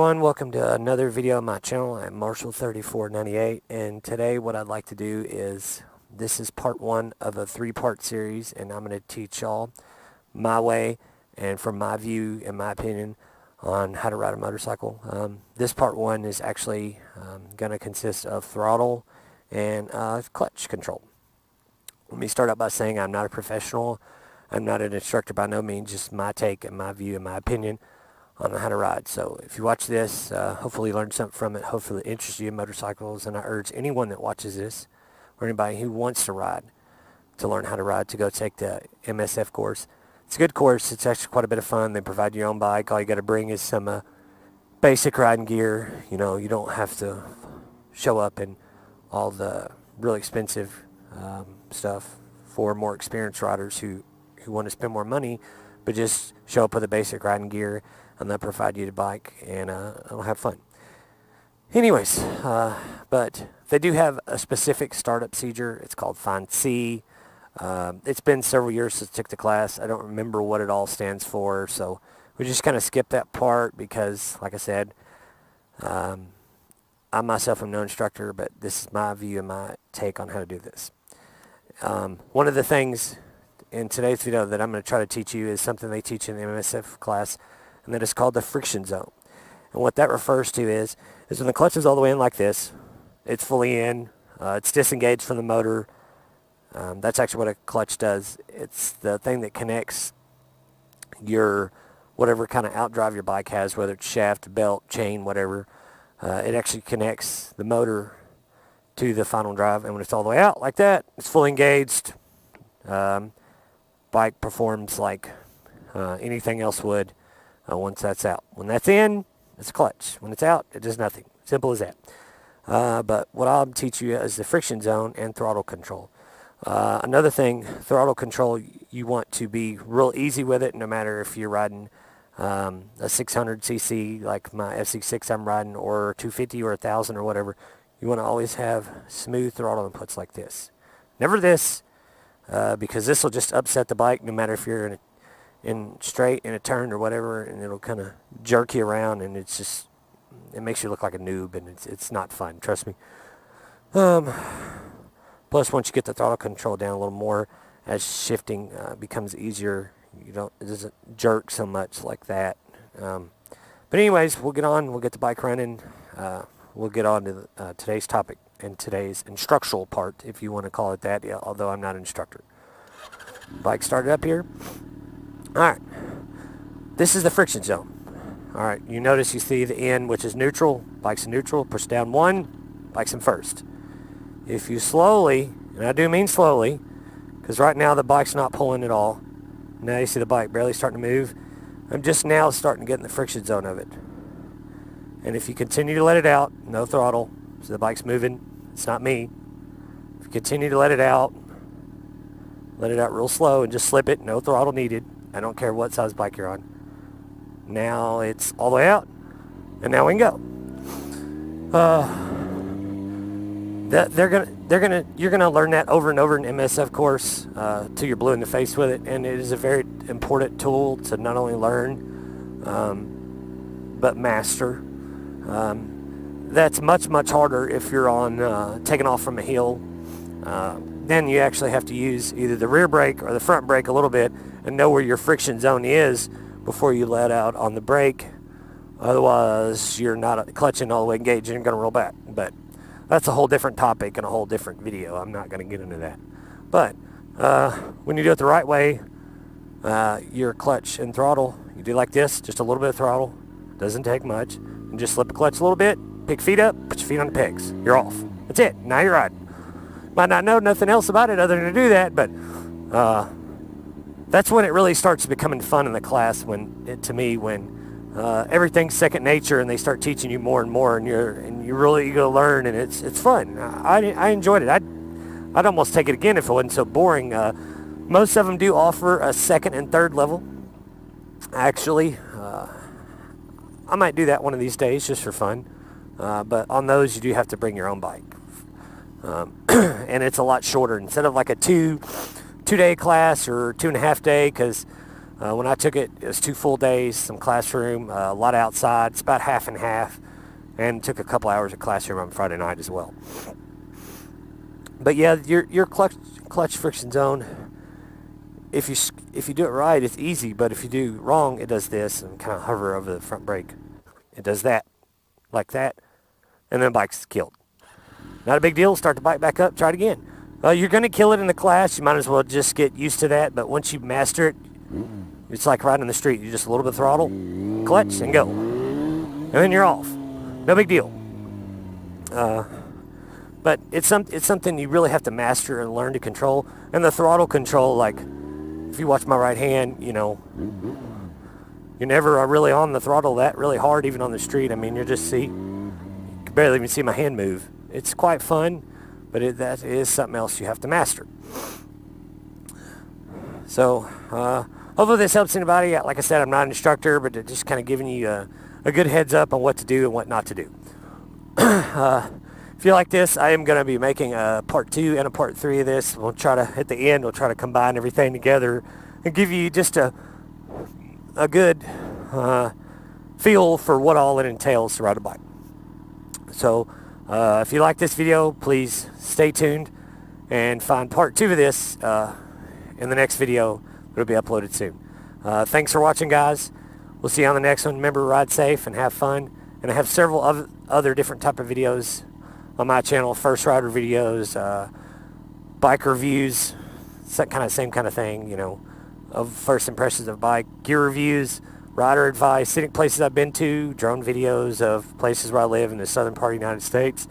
everyone, welcome to another video on my channel. I'm Marshall3498, and today what I'd like to do is, this is part one of a three-part series, and I'm going to teach y'all my way and from my view and my opinion on how to ride a motorcycle. This part one is actually going to consist of throttle and clutch control. Let me start out by saying I'm not a professional. I'm not an instructor by no means, just my take and my view and my opinion on how to ride. So if you watch this, hopefully you learn something from it. Hopefully it interests you in motorcycles, and I urge anyone that watches this or anybody who wants to ride to learn how to ride to go take the MSF course. It's a good course. It's actually quite a bit of fun. They provide your own bike. All you got to bring is some basic riding gear. You know, you don't have to show up in all the really expensive stuff for more experienced riders who want to spend more money, but just show up with a basic riding gear, and they'll provide you the bike, and it'll have fun. Anyways, but they do have a specific startup procedure. It's called Find C. It's been several years since I took the class. I don't remember what it all stands for, so we just kind of skip that part because, like I said, I myself am no instructor, but this is my view and my take on how to do this. One of the things in today's video that I'm going to try to teach you is something they teach in the MSF class, and that is called the friction zone. And what that refers to is when the clutch is all the way in like this, it's fully in, it's disengaged from the motor. That's actually what a clutch does. It's the thing that connects your whatever kind of outdrive your bike has, whether it's shaft, belt, chain, whatever. It actually connects the motor to the final drive, and when it's all the way out like that, it's fully engaged. Bike performs like anything else would once that's out. When that's in, it's a clutch. When it's out, it does nothing. Simple as that. But what I'll teach you is the friction zone and throttle control. Another thing, throttle control, you want to be real easy with it, no matter if you're riding a 600cc like my FC6 I'm riding, or 250 or 1000 or whatever. You want to always have smooth throttle inputs like this. Never this, because this will just upset the bike no matter if you're in straight in a turn or whatever, and it'll kind of jerk you around, and it makes you look like a noob, and it's not fun, trust me. Plus, once you get the throttle control down a little more, as shifting becomes easier, it doesn't jerk so much like that. But anyways, we'll get the bike running. We'll get on to today's topic and today's instructional part, if you want to call it that, although I'm not an instructor. Bike started up here. Alright, this is the friction zone. Alright, you notice you see the end, which is neutral. Bike's in neutral. Push down one, bike's in first. If you slowly, and I do mean slowly, because right now the bike's not pulling at all. Now you see the bike barely starting to move. I'm just now starting to get in the friction zone of it. And if you continue to let it out, no throttle, so the bike's moving, it's not me. If you continue to let it out real slow and just slip it, no throttle needed. I don't care what size bike you're on. Now it's all the way out, and now we can go. You're gonna learn that over and over in MSF course till you're blue in the face with it, and it is a very important tool to not only learn but master. That's much harder if you're on taking off from a hill. Then you actually have to use either the rear brake or the front brake a little bit and know where your friction zone is before you let out on the brake. Otherwise, you're not clutching all the way engaged and you're going to roll back. But that's a whole different topic and a whole different video. I'm not going to get into that. But when you do it the right way, your clutch and throttle, you do like this, just a little bit of throttle. Doesn't take much. And just slip the clutch a little bit, pick feet up, put your feet on the pegs. You're off. That's it. Now you're riding. Might not know nothing else about it other than to do that, but that's when it really starts becoming fun in the class. When everything's second nature and they start teaching you more and more, and you really go learn, and it's fun. I enjoyed it. I'd almost take it again if it wasn't so boring. Most of them do offer a second and third level. Actually, I might do that one of these days just for fun. But on those, you do have to bring your own bike. And it's a lot shorter. Instead of like a two-day class or 2.5 day, because When I took it, it was 2 full days, some classroom, a lot outside. It's about half and half, and took a couple hours of classroom on Friday night as well. But yeah, your clutch friction zone, if you do it right, it's easy. But if you do wrong, it does this and kind of hover over the front brake. It does that, like that, and then the bike's killed. Not a big deal. Start the bike back up. Try it again. You're going to kill it in the class. You might as well just get used to that. But once you master it, it's like riding in the street. You just a little bit of throttle, clutch, and go. And then you're off. No big deal. But it's something you really have to master and learn to control. And the throttle control, like, if you watch my right hand, you know, you're never really on the throttle that really hard, even on the street. I mean, you can barely even see my hand move. It's quite fun, but that is something else you have to master. So, hopefully this helps anybody. Like I said, I'm not an instructor, but just kind of giving you a good heads up on what to do and what not to do. If you like this, I am going to be making a part 2 and a part 3 of this. We'll try to, at the end, we'll try to combine everything together and give you just a good feel for what all it entails to ride a bike. So, if you like this video, please stay tuned and find part 2 of this in the next video. It'll be uploaded soon. Thanks for watching, guys. We'll see you on the next one. Remember, ride safe and have fun. And I have several other different type of videos on my channel. First rider videos, bike reviews, same kind of thing, you know, of first impressions of bike, gear reviews, rider advice, scenic places I've been to, drone videos of places where I live in the southern part of the United States.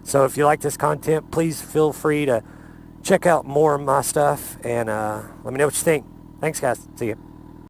So if you like this content, please feel free to check out more of my stuff and let me know what you think. Thanks, guys. See you.